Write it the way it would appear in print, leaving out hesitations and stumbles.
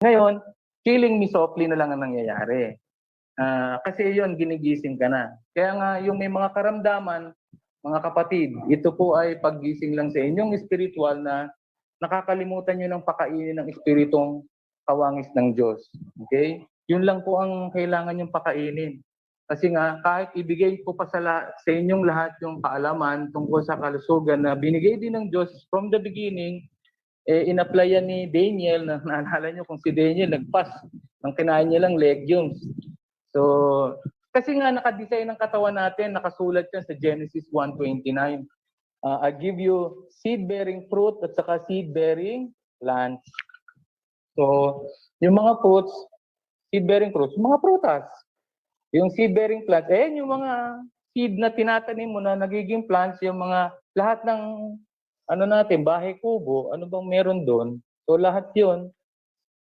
Ngayon, killing me softly na lang ang nangyayari. Kasi yon ginigising ka na. Kaya nga yung may mga karamdaman, mga kapatid, ito po ay paggising lang sa inyong spiritual na nakakalimutan nyo ng pakainin ng espiritong kawangis ng Diyos. Okay? Yun lang po ang kailangan yung pakainin. Kasi nga, kahit ibigay ko pa sa inyong lahat yung kaalaman tungkol sa kalusugan na binigay din ng Diyos from the beginning, in-applyan ni Daniel, na naalala nyo kung si Daniel nagpas, ang kinain niya lang legumes. So, kasi nga nakadesign ng katawan natin, nakasulat yan sa Genesis 1:29. I give you seed-bearing fruit at saka seed-bearing plants. So, yung mga fruits, seed-bearing fruits, mga prutas. Yung seed-bearing plants, yung mga seed na tinatanim mo na nagiging plants, yung mga lahat ng ano natin, bahay kubo, ano bang meron doon? So lahat 'yon